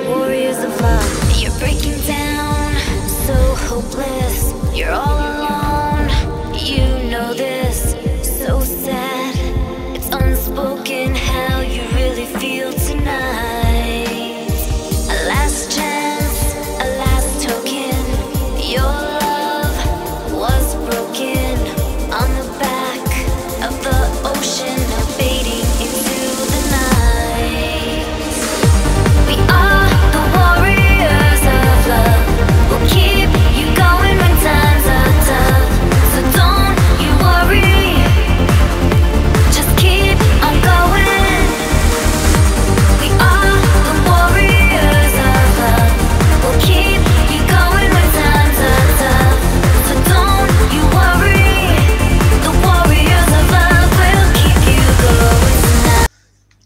Warriors of love, you're breaking down, so hopeless. You're all alone, you know this, so sad. It's unspoken how you really feel tonight. A last chance, a last token. Your love was broken on the back of the ocean, fading into the night. We are the warriors of love. We'll keep you going when times are tough. So don't you worry, just keep on going. We are the warriors of love. We'll keep you going when times are tough. So don't you worry, the warriors of love will keep you going tonight.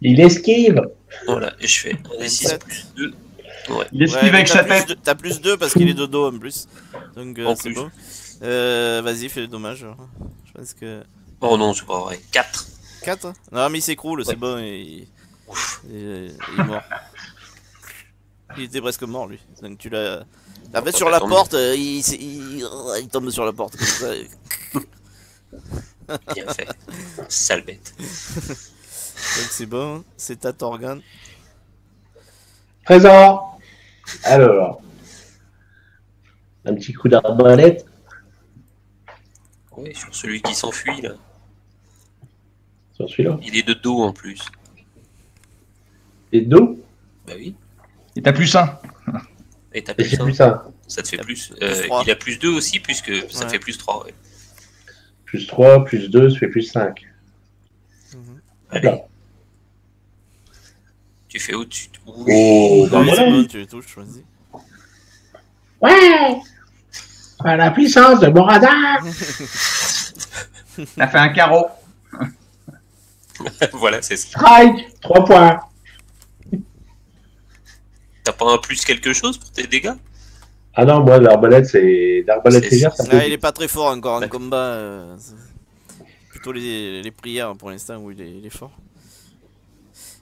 Il esquive. Voilà, et je fais un D6 plus 2. Ouais. Il esquive avec sa tête. T'as plus 2 parce qu'il est de dos en plus. Donc En c'est plus. bon. Vas-y, fais le dommage. Je pense que. Oh non, c'est pas vrai. 4. 4 Non, mais il s'écroule, c'est bon. Il est mort. Il était presque mort lui. Donc tu l'as. En fait, sur la porte, il tombe sur la porte comme ça. Bien fait. Sale bête. Donc c'est bon, c'est ta Torgan. Présent. Alors. Un petit coup d'arbalète. Ouais, sur celui qui s'enfuit là. Sur celui-là. Il est de dos en plus. Et dos. Bah oui. Et t'as plus 1. Et t'as Et plus c'est 1. plus ça. Ça te fait plus. trois. Il a plus 2 aussi, puisque ça Ouais. te fait plus 3. Ouais. Plus 3, plus 2, ça fait plus 5. Allez. Là. Tu fais au-dessus. Oh, bah Oui, c'est voilà. bon, tu les touches, vas-y. Ouais. À la puissance de mon radar. T'as fait un carreau. Voilà, c'est ça. Strike. 3 points. T'as pas un plus quelque chose pour tes dégâts? Ah non, moi, l'arbalète, c'est. L'arbalète C'est- légère, ça Ah, peut. il est pas très fort encore en D'accord. combat. Plutôt les prières pour l'instant où il est fort.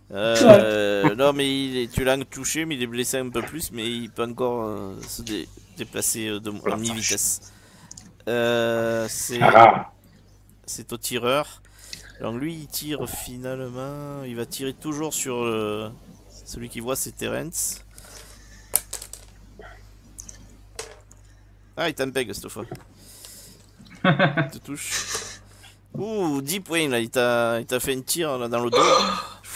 Non, mais tu l'as touché, mais il est blessé un peu plus, mais il peut encore se déplacer en mi-vitesse. C'est Ah. au tireur. Donc lui, il tire finalement. Il va tirer toujours sur celui qui voit, c'est Terence. Ah, il t'empègue cette fois. Il te touche. Ouh, 10 points là, il t'a fait un tir là, dans le dos.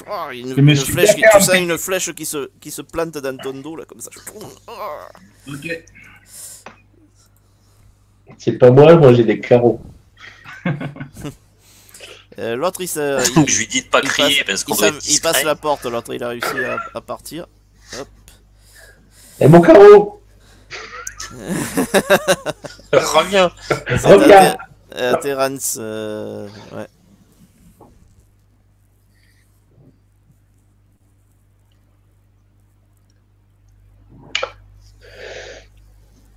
Oh, une flèche, tu sens une flèche qui se plante dans ton dos là, comme ça. Ok. C'est pas moi j'ai des carreaux. L'autre il Je lui dis de pas crier parce qu'on doit être il passe discret. la porte, l'autre il a réussi à partir. Hop. Et mon carreau. Reviens. Reviens. Terence, ouais.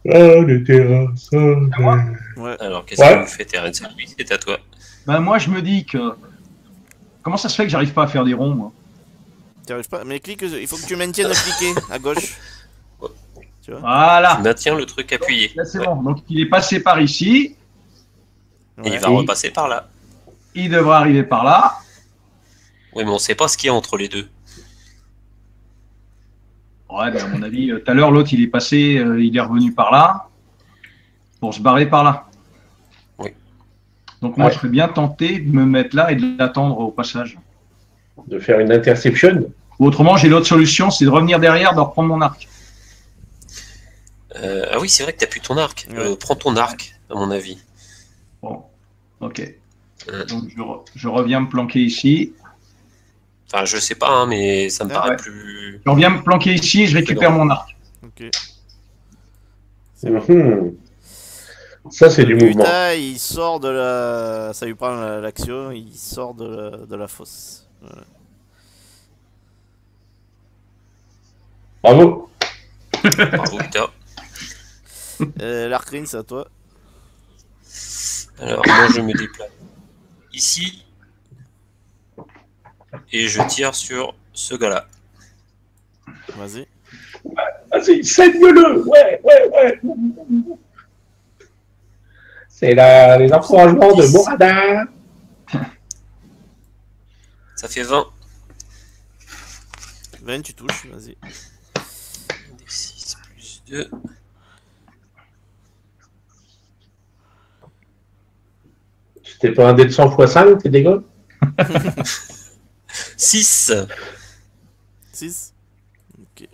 Oh, le terrasse. Ouais. Alors, qu'est-ce Ouais. que vous faites, Terence? Oui, c'est à toi. Ben moi je me dis que. Comment ça se fait que j'arrive pas à faire des ronds moi? T'y arrives pas. Mais clique, il faut que tu maintiennes cliquer à gauche. Tu vois? Voilà. Tu maintiens le truc appuyé. Là c'est Ouais. bon. Donc il est passé par ici. Et Ouais. il va Et- repasser par là. Il devrait arriver par là. Oui, mais on sait pas ce qu'il y a entre les deux. Ouais, ben à mon avis, tout à l'heure l'autre il est passé, il est revenu par là. Pour se barrer par là. Oui. Donc moi Ouais. je serais bien tenté de me mettre là et de l'attendre au passage. De faire une interception. Ou autrement j'ai l'autre solution, c'est de revenir derrière, de reprendre mon arc. Ah oui, c'est vrai que t'as plus ton arc. Ouais. Prends ton arc, à mon avis. Bon, ok. Donc je reviens me planquer ici. Enfin, je sais pas, hein, mais ça me Ah paraît ouais. plus. Je reviens me planquer ici, je récupère mon arc. Ok. Mhm. Ça, c'est du mouvement. Putain, il sort de la. Ça lui prend l'action, il sort de la fosse. Voilà. Bravo. Bravo, Utah. L'Arcrine, c'est à toi. Alors, moi, je me déplace ici. Et je tire sur ce gars-là. Vas-y. Vas-y, saigne-le. Ouais. C'est les encouragements de Morada. Ça fait 20. 20, tu touches, vas-y. 6 plus 2. C'était pas un dé de 100 x 5, tes dégâts? 6. 6. Ok.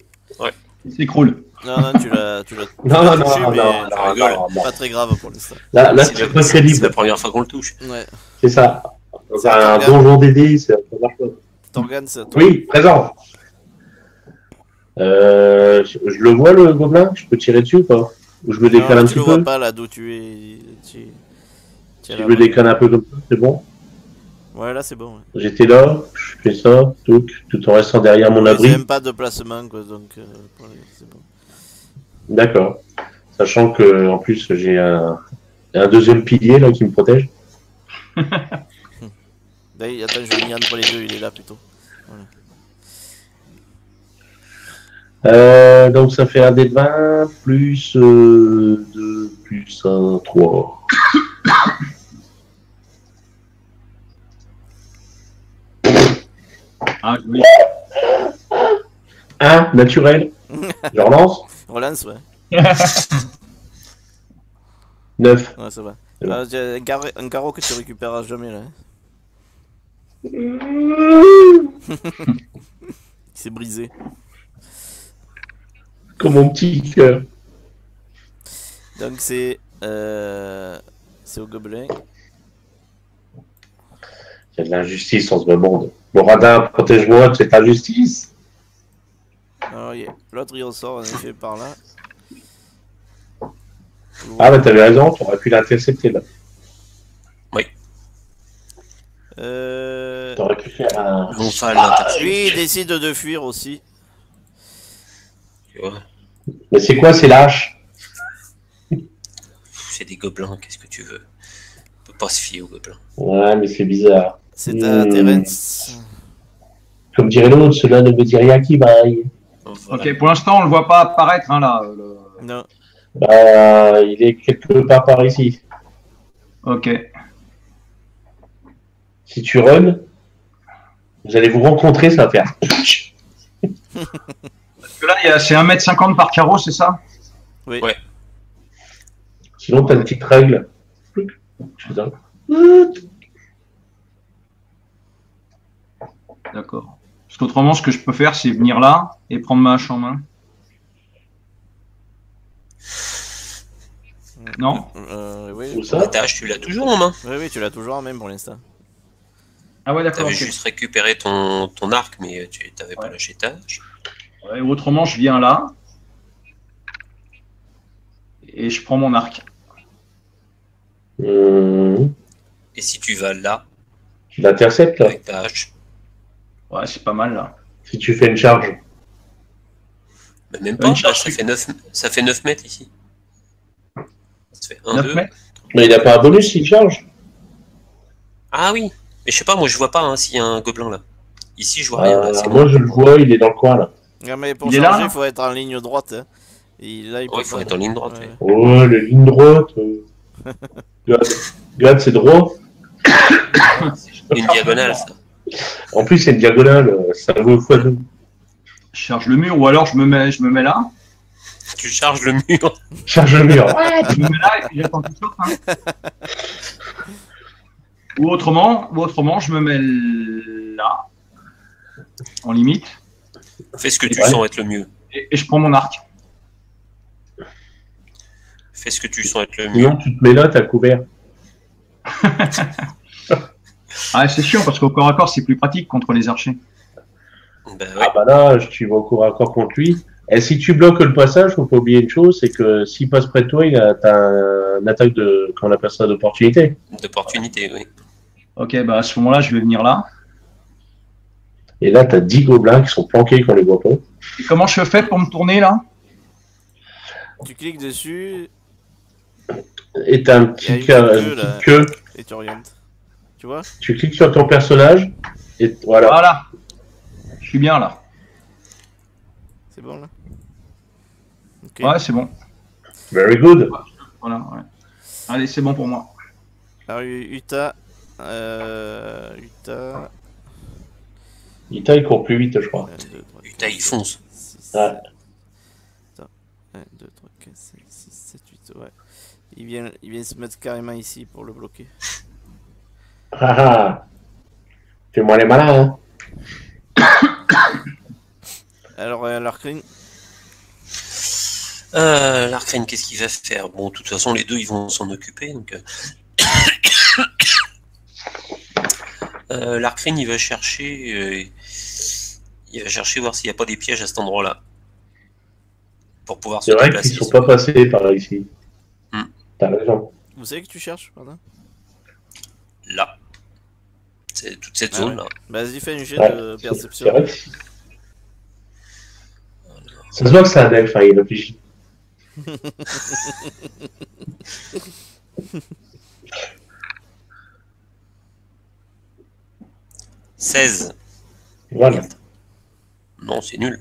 Il s'écroule. Non, tu l'as Non, touché, mais non. pas très grave pour l'instant. Là, C'est c'est pas c'est crédible. la première fois qu'on le touche. Ouais. C'est ça. C'est un donjon d'aider, c'est la première fois. Torgan, c'est à toi. Oui, présent. Je le vois, le gobelin? Je peux tirer dessus ou pas? Ou je me décale un Tu petit le peu? vois pas là d'où tu es. Tu Si je me décale un peu comme ça, c'est bon? Ouais, là c'est bon. Ouais. J'étais là, je fais ça, tout en restant derrière mon C'est abri. même pas de placement, quoi, donc c'est bon. D'accord. Sachant que en plus j'ai un deuxième pilier là qui me protège. D'ailleurs, attends, je vais mis entre les deux, il est là plutôt. Voilà. Donc ça fait un dé de 20 plus 2 plus 1, 3. Ah, oui. 1 naturel. Je relance. Relance, ouais. 9. Ouais, ça va. C'est bon. J'ai un carreau que tu récupéreras jamais là. Il s'est brisé. Comme mon petit cœur. Donc c'est au gobelin. Il y a de l'injustice en ce monde. Moradin, protège-moi de cette injustice. Alors, l'autre il ressort en effet par là. Ah bah t'avais raison, tu aurais pu l'intercepter là. T'aurais pu faire un... On va l'intercepter. Lui il décide de fuir aussi. Tu vois. Mais c'est quoi ces lâches? C'est des gobelins, qu'est-ce que tu veux? On peut pas se fier aux gobelins. Ouais, mais c'est bizarre. C'est à Terence. Comme dirait l'autre, cela ne me dit rien qui vaille. Voilà. Ok, pour l'instant, on le voit pas apparaître, hein, là. Non. Bah, il est quelque part par ici. Ok. Si tu runs, vous allez vous rencontrer, ça va faire... Parce que là, c'est 1,50 m par carreau, c'est ça? Oui. Ouais. Sinon, t'as une petite règle. Je fais ça. D'accord. Parce qu'autrement, ce que je peux faire, c'est venir là et prendre ma hache en main. Non? Oui. Où ça? La tâche, tu l'as toujours en main. Oui, tu l'as toujours en même pour l'instant. Ah ouais, d'accord. T'avais ok. juste récupéré ton arc, mais tu t'avais pas Ouais. lâché ta hache. Ouais, autrement, je viens là et je prends mon arc. Et si tu vas là, Tu l'interceptes là. avec ta hache, Ouais, c'est pas mal là. Si tu fais une charge. bah, même pas, Une là, charge, ça fait 9 mètres ici. Ça fait 1, 9 2. mètres. Mais il n'a pas un bonus s'il charge. Ah oui, mais je sais pas, moi je vois pas hein, s'il y a un gobelin là. Ici je vois rien là. c'est Moi bon. je le vois, il est dans le coin là. Non, mais pour Il est là, changer, là il faut être en ligne droite. Hein. Et là, il peut Ouais, il faut pas. être en ligne droite. Ouais. ouais. Oh, les lignes droites. Regarde, c'est droit. Une diagonale ça. En plus, c'est une diagonale. Ça vaut fois deux. Je charge le mur ou alors je me mets là. Tu charges le mur. Charge le mur. Je me mets là et puis j'attends qu'il sorte. Hein. Ou autrement, je me mets là, en limite, Fais ce que tu Ouais. sens être le mieux. et je prends mon arc. Fais ce que tu sens être le mieux. Sinon, tu te mets là, t'as couvert. Ah, c'est chiant parce qu'au corps à corps, c'est plus pratique contre les archers. Bah Ah ouais. bah là, tu vas au cours à corps contre lui. Et si tu bloques le passage, faut pas oublier une chose, c'est que s'il passe près de toi, t'as une attaque de, qu'on appelle ça, d'opportunité. D'opportunité, oui. Ok, bah à ce moment-là, je vais venir là. Et là, t'as 10 gobelins qui sont planqués qu'on les voit pas. Et comment je fais pour me tourner là? Tu cliques dessus Et t'as un Il y a petit, une ca- queue, une là. petite queue. et tu orientes. Tu vois? Tu cliques sur ton personnage. Et voilà. Voilà. Je suis bien là. C'est bon là? Ok. Ouais, c'est bon. Very good. Voilà, ouais. Allez, c'est bon pour moi. Alors, Utah. Ita, il court plus vite, je crois. 1, 2, 3, Putain, il fonce. 6, Ouais. 1, 2, 3, 4, 5, 6, 7, 8, ouais. Il vient se mettre carrément ici pour le bloquer. Ah ah. Fais-moi les malins, hein. Alors, Larkin, L'Arcane, qu'est-ce qu'il va faire? Bon, de toute façon, les deux, ils vont s'en occuper. Donc, L'Arcane, il va chercher voir s'il n'y a pas des pièges à cet endroit-là. Pour pouvoir se C'est vrai déplacer. qu'ils sont pas passés par ici. T'as raison. vous savez que tu cherches, pardon? Là. C'est toute cette Ah zone-là. Vas-y, fais un jet Ouais, de c'est perception. vrai que ça se voit que c'est un elfe, hein, il réfléchit. « 16. Voilà. Non, c'est nul.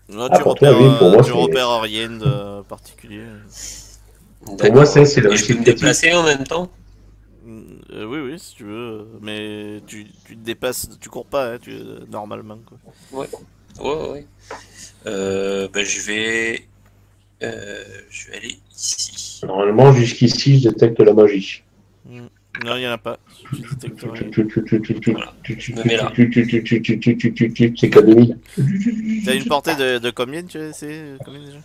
Là, Ah, tu pour toi, repères, oui, pour moi, tu c'est- repères rien de particulier. Pour moi, c'est la Et je peux réussite me critique. déplacer en même temps? Oui, oui, si tu veux. Mais tu te déplaces, tu cours pas, hein, normalement. Quoi. Ouais. Ouais. Ben, je vais aller ici. Normalement, jusqu'ici, je détecte la magie. Non, il n'y en a pas. Tu détectes rien. Voilà. Je me mets là. C'est qu'à 2000. T'as une portée de combien, combien déjà?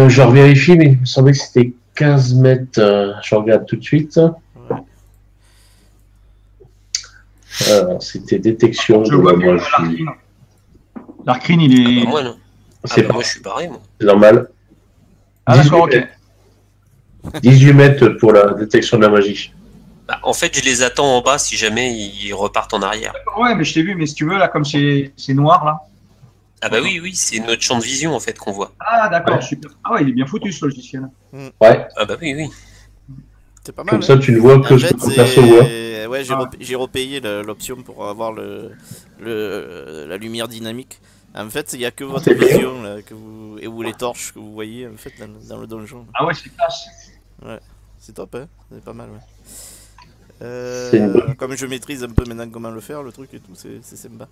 Je revérifie, mais il me semblait que c'était 15 mètres. Je regarde tout de suite. Ouais. C'était détection Je de vois la bien magie. Larkin. Larkin, il Ah est. bah moi non. C'est Moi je suis pareil moi. normal. Ah, d'accord, ok. 18 mètres pour la détection de la magie. Bah, en fait je les attends en bas si jamais ils repartent en arrière. Ouais, mais je t'ai vu, mais si tu veux, là, comme c'est noir, là. Ah bah oui, c'est notre champ de vision en fait qu'on voit. Ah, d'accord, Ouais. super. Ah, ouais, il est bien foutu ce logiciel. Ouais, Ah bah oui. C'est pas mal. comme hein. ça tu ne vois que En ce fait, que ton perso voit. ouais, Ah. j'ai repayé l'option pour avoir la lumière dynamique. En fait, il n'y a que votre C'est bien. vision là, ou les torches que vous voyez en fait dans le donjon. Ah, ouais, c'est classe. C'est top, hein. C'est pas mal. Ouais. C'est une bonne- Comme je maîtrise un peu maintenant comment le faire, le truc et tout, c'est sympa.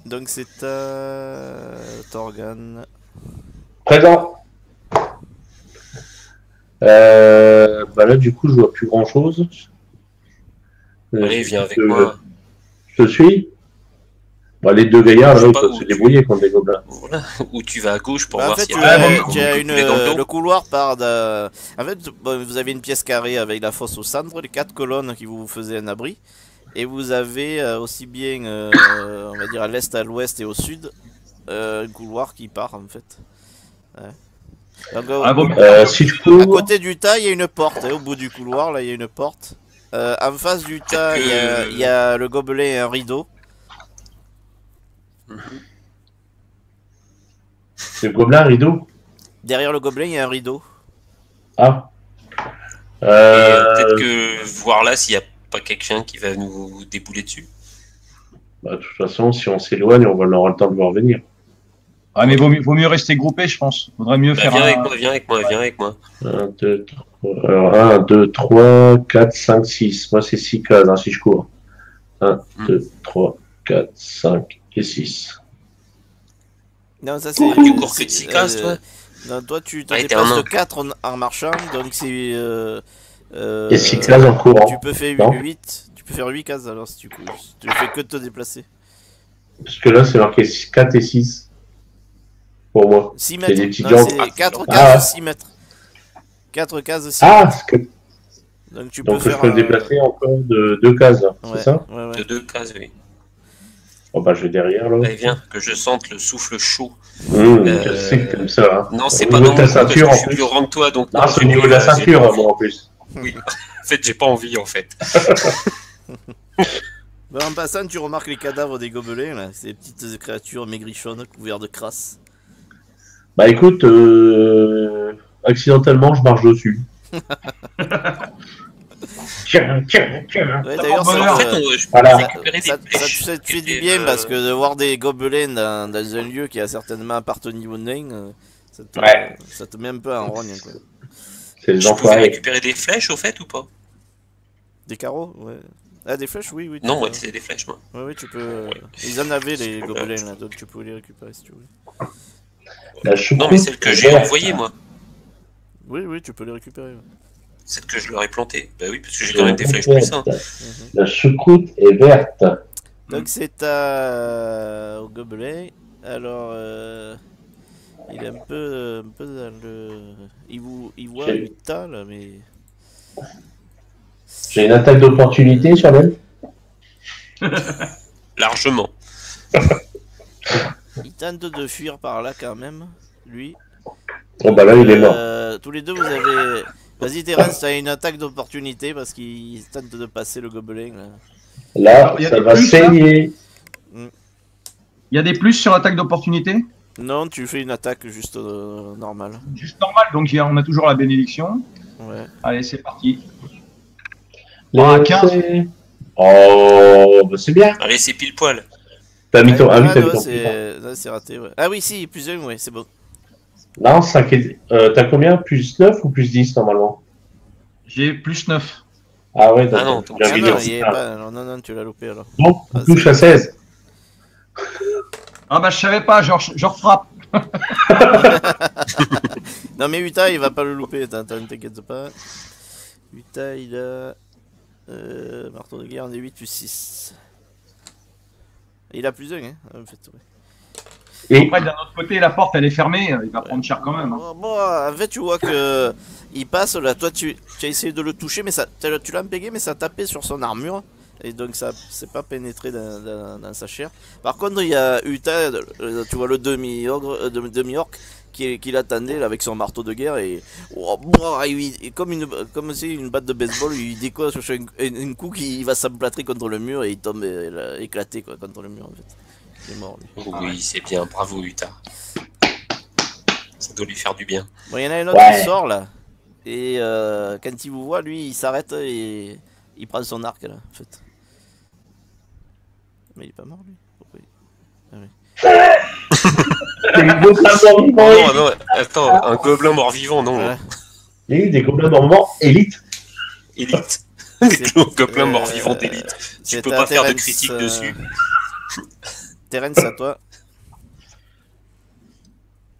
Donc c'est à Torgan. Présent. Bah là, du coup, je vois plus grand chose. Allez, viens avec moi. Je te suis. Bah, les deux gaillards, Je là, sais ils pas peuvent où se tu- débrouiller contre des gobelins. Voilà. Ou tu vas à gauche pour Bah, en voir fait, s'il tu y a as, des tu as coupés dans le dos. le couloir part de... En fait, bon, vous avez une pièce carrée avec la fosse au centre, les 4 colonnes qui vous faisaient un abri. Et vous avez aussi bien, on va dire, à l'est, à l'ouest et au sud, un couloir qui part, en fait. Ouais. Donc, Ah, bon, Si je à cours, côté du tas, il y a une porte. Hein, au bout du couloir, là, il y a une porte. En face du tas, il y a le gobelin et un rideau. le gobelin rideau. Derrière le gobelin, il y a un rideau. Ah. Et peut-être que voir là s'il n'y a pas quelqu'un qui va nous débouler dessus. Bah, de toute façon, si on s'éloigne, on aura le temps de voir venir. Ah, mais vaut mieux rester groupé, je pense. Vaudrait mieux Bah, faire viens un... avec moi. 1, 2, 3, alors 1, 2, 3, 4, 5, 6. Moi, c'est 6 cases hein, si je cours. 1, 2, 3, 4, 5 et 6. Non, ça c'est. Tu cours que de 6 cases, toi? Non, toi tu te Ah, t'es déplaces un de nain. 4 en marchant, donc c'est. Et 6 cases en courant. Tu peux faire Non. 8. Tu peux faire 8 cases alors si tu cours. Tu ne fais que de te déplacer. Parce que là, c'est marqué 4 et 6. Pour moi. 6 Il y a des mètres. petits Non, jambes. c'est 4 Ah. cases, 6 mètres. 4 cases, 6 Ah, mètres. Donc tu peux donc je faire. peux me déplacer encore de 2 cases, là, Ouais, c'est ça? ouais. De 2 cases, oui. Oh bah, je vais derrière, là. Allez, viens, que je sente le souffle chaud. Je sais que t'aimes ça, hein. Non, c'est Au pas niveau dans de mon ta cou, parce que ceinture, je en suis plus. plus grand que toi, donc... Non, c'est au niveau de la j'ai pas ceinture, envie. moi, en plus. Oui, en fait, j'ai pas envie, en fait. Bah, en passant, tu remarques les cadavres des gobelins, là. Ces petites créatures maigrichonnes couvertes de crasse. Bah, écoute, accidentellement, je marche dessus. Ouais, d'ailleurs, En fait, ça, je Voilà. peux récupérer des flèches. ça te fait qui du étaient, bien parce que de voir des gobelins dans un lieu qui a certainement appartenu au nain, Ouais. ça te met un peu en rogne, quoi. C'est les Je pouvais enfoirés. récupérer des flèches au fait ou pas? Des carreaux, ouais. Ah, des flèches, oui, oui. Non, peux. moi c'est des flèches moi. Ouais, oui, tu peux. Ils en avaient les gobelins là, donc tu peux les récupérer si tu veux. La choucroute Non, mais celles que est j'ai verte. envoyées moi. Oui, oui, tu peux les récupérer. Ouais. Celles que je leur ai plantées. Bah oui, parce que j'ai quand même des flèches plus. Hein. La choucroute est verte. Donc c'est au gobelin. Alors, il est un peu dans le. Il voit J'ai- Utah là, mais. J'ai une attaque d'opportunité sur elle. Largement. Il tente de fuir par là quand même, lui. Bon, bah là, il est mort. Tous les deux, vous avez. Vas-y, Terence, t'as une attaque d'opportunité parce qu'il tente de passer le gobelin. Là. Là, il y a ça des va plus, là saigner. Il y a des plus sur l'attaque d'opportunité? Non, tu fais une attaque juste normale. Juste normal, donc on a toujours la bénédiction. Ouais. Allez, c'est parti. Ah, 15. Oh, bah c'est bien. Allez, c'est pile poil. T'as mis ton. Ah oui, t'as mis non, ton. c'est raté. Ouais. Ah oui, si, plus 1, ouais, c'est bon. Non, 5 et... t'as combien? Plus 9 ou plus 10 normalement? J'ai plus 9. Ah ouais, Ah non, donc ton j'ai Ah envie non, de il y dire. est pas. Non, tu l'as loupé alors. Bon, on Ah, touche c'est- à 16. Ah bah je savais pas, je refrappe. Non, mais Utah, il va pas le louper, ne t'inquiète pas. Utah, il a. Marteau de guerre, on est 8 plus 6. Il a plus 1, hein, en fait. Ouais. Et Après d'un autre côté, la porte elle est fermée, il va prendre cher quand même. Hein. Bon, en fait, tu vois que. Il passe là, toi tu as essayé de le toucher, mais tu l'as impégué, mais ça a tapé sur son armure. Et donc ça c'est pas pénétré dans sa chair. Par contre, il y a Utah, tu vois le demi-orc qui l'attendait là, avec son marteau de guerre et, et comme c'est une batte de baseball, il décoche sur un coup qui va s'emplâtrer contre le mur et il tombe éclaté quoi, contre le mur en fait. Il est mort lui. Oui, c'est bien. Bravo, Utah. Ça doit lui faire du bien. Bon, il y en a un autre Ouais. qui sort là. Et quand il vous voit, lui, il s'arrête et il prend son arc là, en fait. Mais il est pas mort lui. Pourquoi il y a eu des gobelins morts-vivants. Non, non, attends, un gobelin mort-vivant, non. Voilà. Il y a eu des gobelins morts élite. Élite. C'est- Gobelin mort-vivant d'élite. Tu c'est peux à pas faire de Terence, critique dessus. Terence, à toi.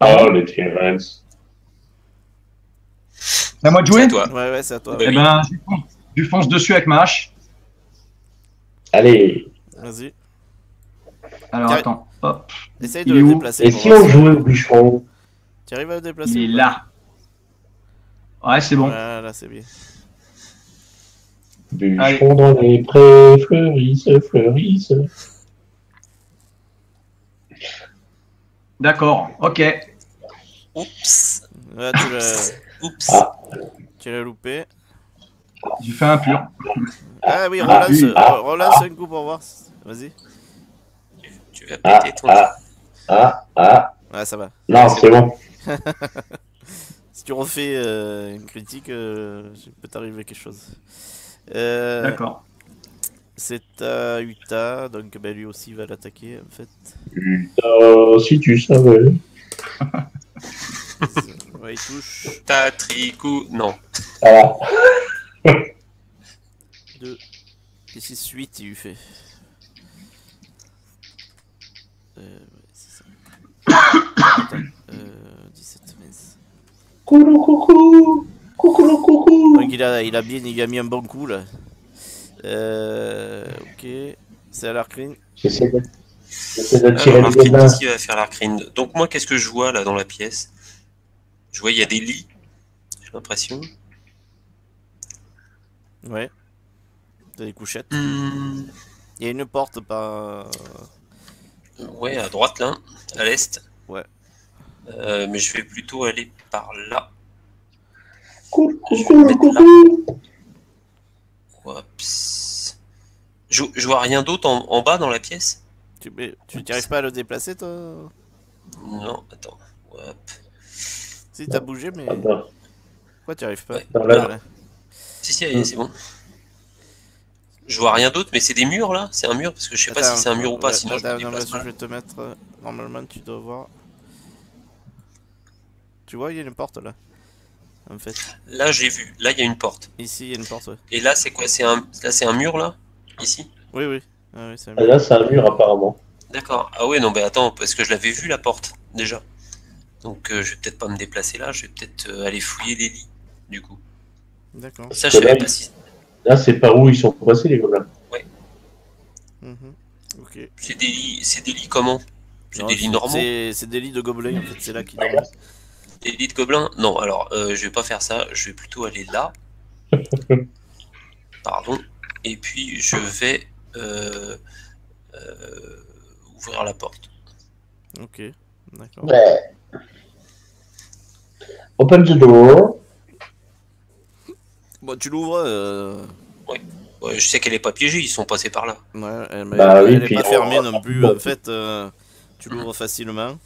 Oh, les Terence. C'est à moi de jouer? C'est à toi. Ouais, c'est à toi. Bah Eh oui. ben, je lui fonce dessus avec ma hache. Allez. Vas-y. Alors Tiens. attends, hop, Essaye Il de est le où déplacer. Et pour si voir on jouait au bûcheron? Tu arrives à le déplacer il est ou pas là. Ouais, c'est bon. Voilà, c'est bien. Bûcheron dans les prés, fleurissent, fleurissent. D'accord, ok. Oups. Ouais, Oups. Ah. tu l'as loupé. J'ai fait un pur. Ah oui, Ah, relance, oui, ah. relance un coup pour voir. Vas-y. Tu vas Ah, péter ton. Ouais, ça va. Non, c'est bon. Si tu refais une critique, il peut t'arriver quelque chose. D'accord. C'est à Utah, donc ben, lui aussi va l'attaquer en fait. Si tu savais. Ouais, il touche. Tatricou. Non. Voilà. 2 et 6, 8, il lui fait. Ouais, c'est ça. Attends, 17, mince. Coucou, coucou. Coucou, coucou. Donc il a mis un bon coup là. Ok, c'est à l'Arcrine. J'essaie d'attirer Alors, les Larkin, gobelins. qu'est-ce qu'il va faire l'Arcrine? Donc, moi, qu'est-ce que je vois là dans la pièce? Je vois, il y a des lits. J'ai l'impression. Ouais. T'as des couchettes. Hmm, Il y a une porte par. ouais, à droite là, à l'est. Ouais. Mais je vais plutôt aller par là. Coucou, Je vais me mettre là. coucou. Oups. Je vois rien d'autre en bas dans la pièce? Tu n'y arrives pas à le déplacer toi? Non, attends. Hop. Si t'as bougé mais. Attends. Pourquoi tu n'y arrives pas? Ouais. Dans la- Voilà. Si, c'est bon. Je vois rien d'autre, mais c'est des murs là? C'est un mur? Parce que je sais pas si c'est un mur ou pas, ouais, sinon je me attends, non, déplace je pas. vais te mettre. Normalement, tu dois voir. Tu vois, il y a une porte là. En fait, Là, j'ai vu. Là, il y a une porte. ici, il y a une porte, ouais. Et là, c'est quoi? Là, c'est un mur là? Ici? Oui, oui. Ah, oui, c'est un Ah, mur. là, c'est un mur apparemment. D'accord. Ah ouais, non, mais attends, parce que je l'avais vu la porte déjà. Donc, je vais peut-être pas me déplacer là. Je vais peut-être aller fouiller les lits, du coup. D'accord. Ça, je Parce que savais pas si. là, c'est par où ils sont passés, les gobelins. Mhm. Ok. C'est des lits comment? C'est Non, des lits normaux? c'est des lits de gobelins, en fait, c'est là qu'ils dorment. Des lits de gobelins? Non, alors, je vais pas faire ça. Je vais plutôt aller là. Pardon. Et puis, je vais ouvrir la porte. Ok, d'accord. Ouais. Open the door. Bon, tu l'ouvres. Ouais, je sais qu'elle est pas piégée, ils sont passés par là. Ouais, Bah oui, elle est puis pas on- fermée non plus. bon. En fait, tu l'ouvres facilement.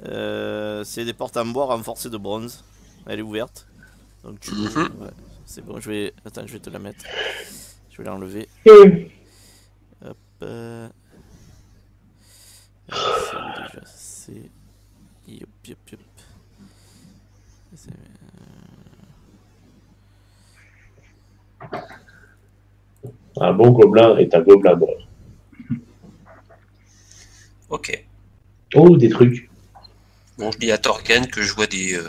C'est des portes en bois renforcées de bronze. Elle est ouverte. Donc tu l'ouvres. Ouais, c'est bon, Attends, je vais te la mettre. Je vais l'enlever. Hop. C'est où déjà? C'est. Yop, yop, yop. C'est- Un bon gobelin est un gobelin mort. Ok. Oh, des trucs. Bon, je dis à Torgan que je vois des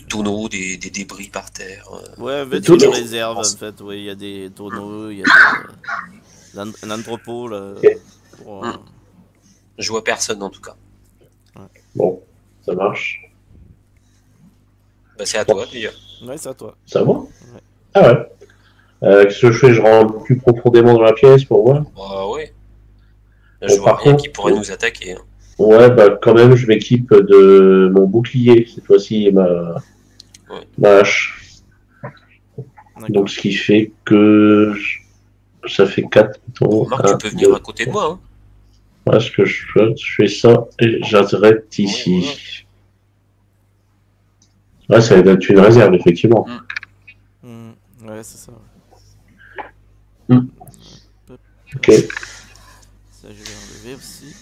tonneaux, des débris par terre. Ouais, en fait, Tout c'est une le- réserve. En fait, ouais, il y a des tonneaux, il y a un entrepôt là. Ok. Pour, Je vois personne en tout cas. Bon, ça marche. Bah, c'est à toi d'ailleurs. Ouais, c'est à toi. Ça va? Ah ouais. Qu'est-ce que je fais? Je rentre plus profondément dans la pièce pour voir. Bah ouais. Là, Bon, je vois par rien contre, qui pourrait nous attaquer. Hein. Ouais, bah quand même, je m'équipe de mon bouclier cette fois-ci et ma hache. D'accord. Donc ce qui fait que ça fait 4 Bon, Marc, tu peux venir à côté de moi. Hein. Voilà ce que je fais ça et j'arrête ici. Ouais, ça va être une réserve, effectivement. Ouais, c'est ça. Ok. Ça, je vais enlever aussi.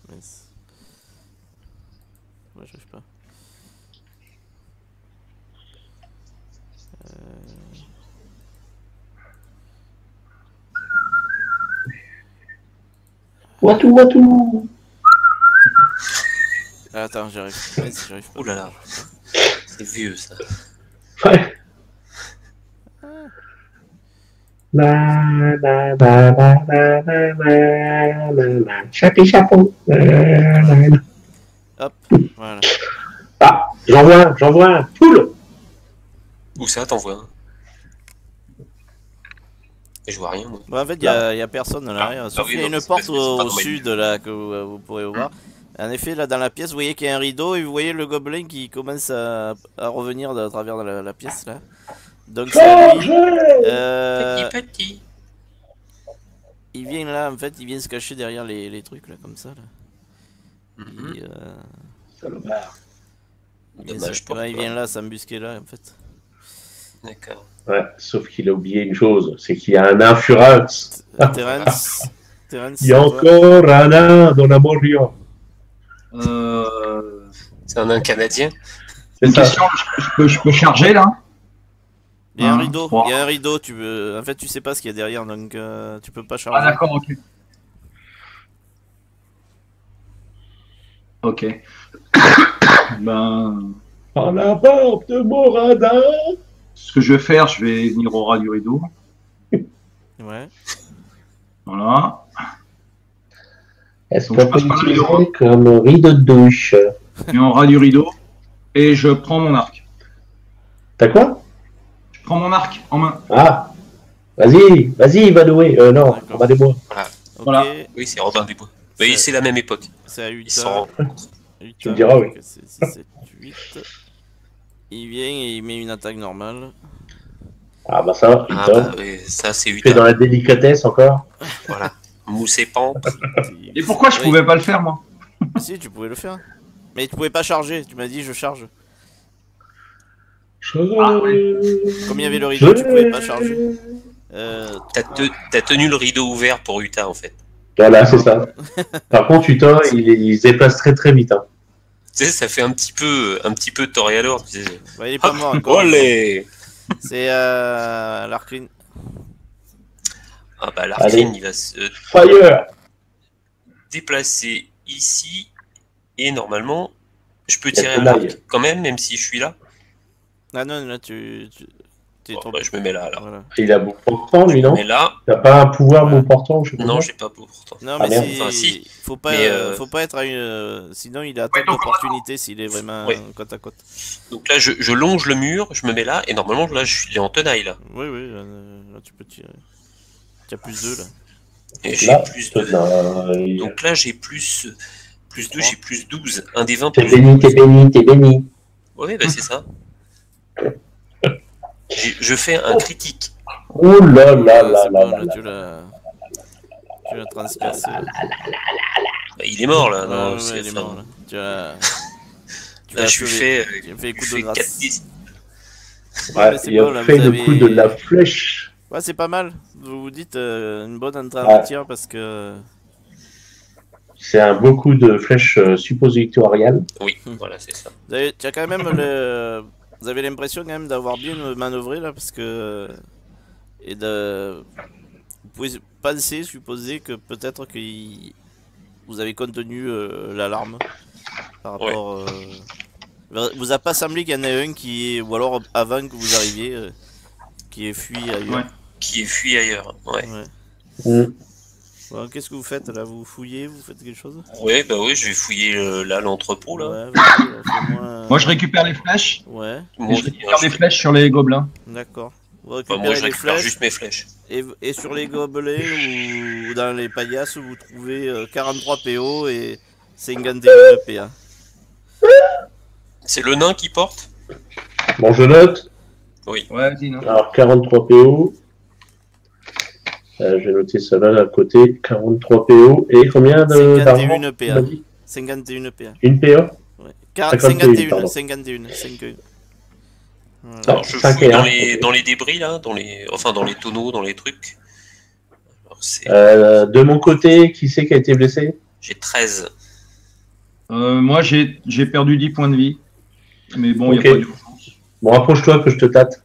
Mince. Ouais, j'arrive pas. Watou. Ah, attends, j'arrive. Mince, j'arrive pas. Ouh là là. C'est vieux ça. Ouais. Chapeau. Hop, voilà. Ah, j'en vois un. Poule. Où ça, t'en vois un? Et je vois rien moi. Bon, en fait, il y a personne à l'arrière. Sauf oui, qu'il y a non, une c'est porte parce que c'est pas au dans ma sud là que vous pourrez voir. En effet, là dans la pièce, vous voyez qu'il y a un rideau et vous voyez le gobelin qui commence à revenir à travers la pièce là. Donc c'est à lui. Petit. Il vient là, en fait, il vient se cacher derrière les trucs là, comme ça. Là. Mhm. Et, Salopard. Dommage pour il toi. vient là s'embusquer là, en fait. D'accord. Ouais, sauf qu'il a oublié une chose, c'est qu'il y a un infurax. Terence, Il y a encore un nain dans la Moria. C'est un nain canadien. C'est Une ça. question, je peux charger là? Il y a un Un, rideau, trois. il y a un rideau, en fait tu sais pas ce qu'il y a derrière donc tu peux pas Ah charger. d'accord, ok. Ok. Ben, À la porte de Moradin. ce que je vais faire, je vais venir au ras du rideau. Ouais. Voilà. Est-ce Donc, qu'on je peut passe par le l'utiliser rideau. comme rideau de douche? Et au ras du rideau. Et je prends mon arc. T'as quoi? Je prends mon arc en main. Ah, vas-y, Vadoué. Non, D'accord. on va des bois. Ok, Voilà. Oui, c'est Robin des Bois. Oui, c'est la même époque. c'est à Ils 8 sont ans. rencontrés. Tu me diras, oui. C'est 6, 7, 8. Il vient et il met une attaque normale. Ah bah ça, Ah putain. bah oui, ça c'est 8 Tu fais dans la délicatesse encore? Voilà. Mousse et pente. Et pourquoi je pouvais pas le faire, moi? Si, tu pouvais le faire. Mais tu pouvais pas charger, tu m'as dit je charge. Ah, ouais. Comme il y avait le rideau, tu pouvais pas charger. T'as tenu le rideau ouvert pour Utah en fait. Voilà, c'est ça. Par contre, Utah, il se déplace très très vite. Hein. Tu sais, ça fait un petit peu Toreador. Tu sais. Ouais, il est pas mort encore. Olé. C'est l'Arcline. Ah bah l'Arcline, il va se Fire! déplacer ici et normalement, je peux Il y a tirer que à l'ail. l'arc quand même si je suis là. Ah non, là t'es Bon, trop. bah, je me mets là alors. Voilà. Il a bon portant, lui, non? Mais là, T'as pas un pouvoir Ouais. bon portant, je sais pas. non, j'ai pas pourtant. Non, Ah, mais merde. si, Enfin, si. faut pas, Mais, faut pas être à une. Sinon, il a attaque Ouais, d'opportunité s'il est vraiment Ouais. côte à côte. Donc là, je longe le mur, je me mets là et normalement là, je suis en tenaille là. Oui, oui, là tu peux tirer. Tu as plus 2 là. Et j'ai Là, plus 2. Donc là, j'ai plus 2, j'ai plus 12. Un des 20 t'es plus béni, 12. t'es béni, t'es béni. Ouais, bah c'est ça. Je fais un critique. Oh là là là C'est là bon, là là, là. tu l'as transpercé. Bah, il est mort là. Non, Ouais, c'est il est enfin, mort là. Tu l'as. là, je lui fais Tu as fait les coups de 4 grâce. 10. Ouais, mais c'est il bon, a là, fait vous le avez- coup de la flèche. Ouais, c'est pas mal. Vous vous dites une bonne entrée en Ouais. matière parce que. C'est un beau coup de flèche suppositoriale. Oui, voilà, c'est ça. Tu as quand même le. Vous avez l'impression quand même d'avoir bien manœuvré là parce que. Et de. Vous pouvez penser, supposer que peut-être que vous avez contenu l'alarme par rapport. Vous a pas semblé qu'il y en ait un qui est. Ou alors avant que vous arriviez, qui est fui ailleurs. Ouais. Qui est fui ailleurs. Ouais. Ouais. Mm. Bon, qu'est-ce que vous faites là? Vous fouillez? Vous faites quelque chose? Ouais, bah oui, je vais fouiller là l'entrepôt là. Ouais, vas-y, fais-moi. Moi, je récupère les flèches. Ouais, Moi, Je récupère des flèches sur les gobelins. d'accord. Vous bah, récupérez moi, je les récupère flèches juste mes flèches. et sur les gobelets ou dans les paillasses vous trouvez 43 PO et 51 PA. C'est le nain qui porte? Bon, je note. Oui. Ouais, vas-y, non. Alors, 43 PO. Je vais noter ça là à côté. 43 PO. Et combien d'argent 51 tu m'as PA. dit 51 PA. Une PA Ouais. 51, pardon. 51. Voilà. Alors, je 5 fouille et dans 1. les débris là, dans les tonneaux, dans les trucs. Alors, De mon côté, qui c'est qui a été blessé? j'ai 13. Moi, j'ai perdu 10 points de vie. Mais bon, il Ok. n'y a pas d'urgence. Bon, approche-toi que je te tâte.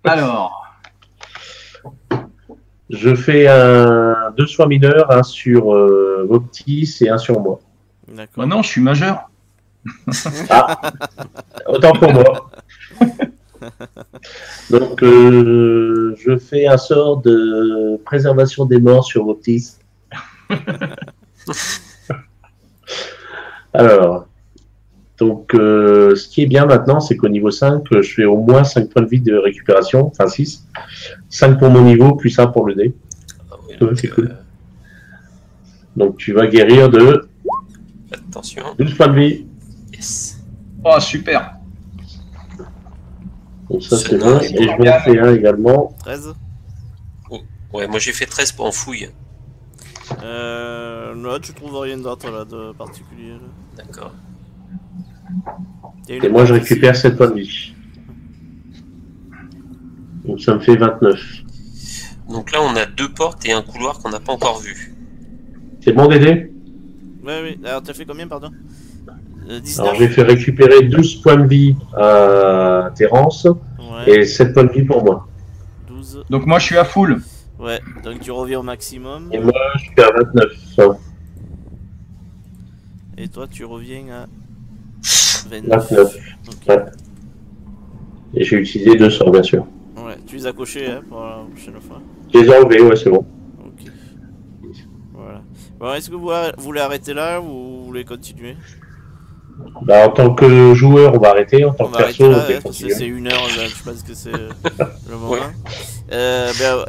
Alors, Je fais un 2 soins mineurs, un sur Voptis et un sur moi. D'accord. maintenant, je suis majeur. Autant pour moi. Donc, je fais un sort de préservation des morts sur Voptis. Alors, donc, ce qui est bien maintenant, c'est qu'au niveau 5, je fais au moins 5 points de vie de récupération, enfin 6. 5 pour mon niveau, plus 1 pour le dé. Ah oui, Ouais, donc, c'est cool. Donc, tu vas guérir de attention. 12 points de vie. Yes. Oh, super. Donc, ça, C'est c'est bon. nice. Et je m'en fais un également. 13. Ouais, moi j'ai fait 13 en fouille. Là, tu trouves rien d'autre là de particulier. Là. D'accord. Il y a une Et moi, je porte ici. récupère 7 points de vie. Donc, ça me fait 29. Donc là, on a 2 portes et un couloir qu'on n'a pas encore vu. C'est bon, Dédé? Ouais, oui. Alors, t'as fait combien, pardon 19. Alors, j'ai fait récupérer 12 points de vie à Terence Ouais, et 7 points de vie pour moi. 12. Donc, moi, je suis à full. Ouais, donc tu reviens au maximum. Et moi, je suis à 29. Et toi, tu reviens à 29. 29. Ok. Ouais. Et j'ai utilisé 2 sorts, bien sûr. Ouais, tu les as cochés hein, pour la prochaine fois. Je les ai enlevés, ouais, c'est bon. Ok. Voilà. Bon, est-ce que vous voulez arrêter là ou vous voulez continuer? Bah, en tant que joueur, on va arrêter. En tant On que va arrêter perso, là, on hein, va parce que continuer. c'est 1 heure, là, je pense que c'est le moment.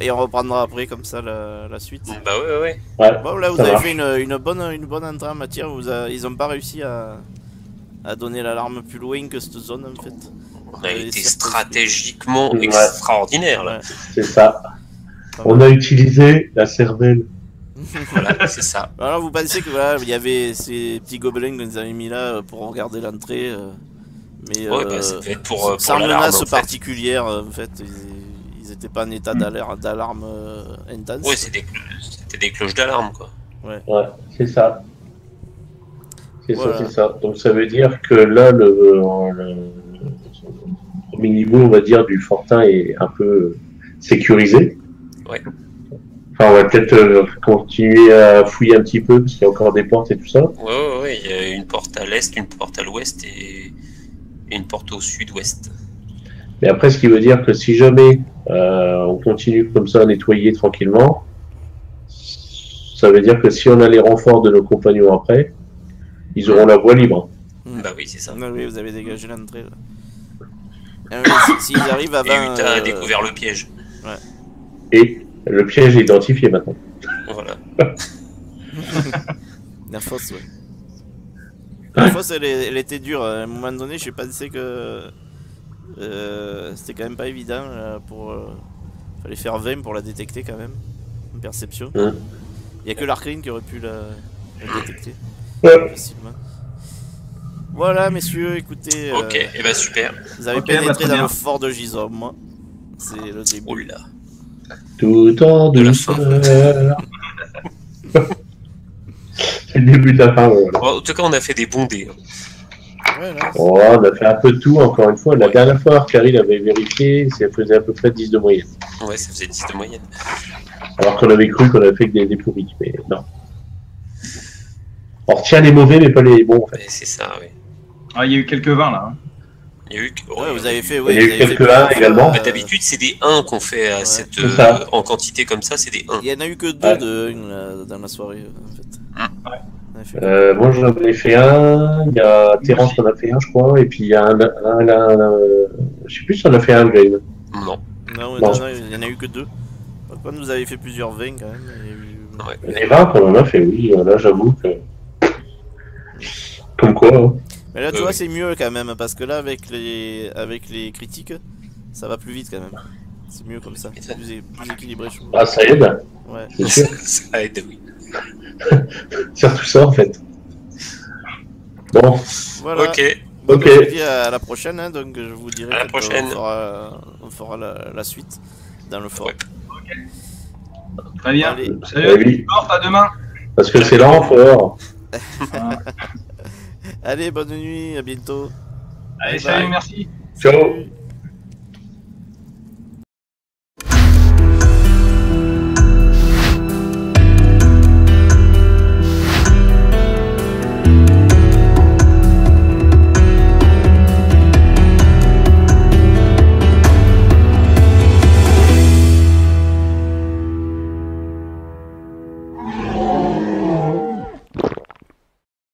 Et on reprendra après comme ça la suite. Bah ouais, ouais. Ouais, Bon, là, vous ça avez marche. fait une bonne entrée en matière. Ils ont pas réussi à donner l'alarme plus loin que cette zone en fait. On a Ouais, été c'est stratégiquement Ouais. extraordinaire là. Ouais, C'est ça. pas On mal. a utilisé la cervelle. Voilà, c'est ça. Alors vous pensez que voilà, il y avait ces petits gobelins que nous avez mis là pour regarder l'entrée Mais Ouais, bah, ça devait être pour sans l'alarme, menace en fait. particulière, en fait, ils étaient pas en état d'alarme intense. Ouais, c'était des cloches d'alarme, quoi. Ouais, c'est ça. C'est Voilà. ça, c'est ça. Donc ça veut dire que là, le premier niveau, on va dire, du Fortin est un peu sécurisé. Ouais. Enfin, on va peut-être continuer à fouiller un petit peu, parce qu'il y a encore des portes et tout ça. Ouais, il y a une porte à l'est, une porte à l'ouest et une porte au sud-ouest. Mais après, ce qui veut dire que si jamais on continue comme ça à nettoyer tranquillement, ça veut dire que si on a les renforts de nos compagnons après, ils auront la voie libre. Bah oui, c'est ça. Non, oui, vous avez dégagé l'entrée là. S'ils arrivent avant. Et Utah a découvert le piège. Et le piège est identifié maintenant. Voilà. La fosse, ouais. La fosse, elle était dure. À un moment donné, j'ai pensé que c'était quand même pas évident fallait faire 20 pour la détecter quand même. Une perception. Mmh. Il y a que l'Arcane qui aurait pu la détecter Ouais. facilement. Voilà, messieurs, écoutez. Ok, et bah super. Vous avez Ok, bah, pénétré très dans bien. le fort de Gizom, moi. C'est le début. Oh là. Tout en De la douceur. C'est le début de la fin. Voilà. Bon, en tout cas, on a fait des bons dés. Ouais, là, Oh, on a fait un peu de tout, encore une fois. La dernière fois, Carrie avait vérifié, ça faisait à peu près 10 de moyenne. Ouais, ça faisait 10 de moyenne. Alors qu'on avait cru qu'on avait fait que des pourris, mais non. On retient les mauvais, mais pas les bons, en fait. Ouais, c'est ça, oui. Ah, il y a eu quelques 20 là. Hein. Il y a eu que... ouais, vous avez fait. Il Oui, y a eu vous avez fait quelques plusieurs uns fois, également. Bah, d'habitude, c'est des 1 qu'on fait à Ouais. cette, C'est ça. en quantité comme ça, c'est des 1. Il y en a eu que 2 Ouais. de une dans la soirée, en fait. Ouais. On a fait Moi, j'en ai fait un. Il y a Terence qui en a fait un, je crois. Et puis, il y a je sais plus si on a fait un, Grave. Non. Non, Non. il y en a eu que 2. Par contre, vous avez fait plusieurs 20 quand même. Il y a eu- Ouais. Les 20 qu'on en a fait, oui. Là, j'avoue que. Comme quoi, hein. Mais là, tu Ouais, vois, oui. c'est mieux quand même, parce que là, avec les critiques, ça va plus vite quand même. C'est mieux comme ça. C'est plus équilibré, je trouve. Ah, ça aide. Ouais. C'est sûr. Ça aide, oui. C'est surtout ça, en fait. Bon, Voilà. Ok. Bon, Ok. ben, je vous dis à la prochaine, hein, donc je vous dirai À la quand prochaine. on fera la suite dans le fort. Ouais. Très bien. Allez. Salut, oui. Porte, à demain. Parce que c'est l'enfort. Voilà. Allez, bonne nuit, à bientôt. Allez, Bye salut, bye. merci. Ciao. Salut.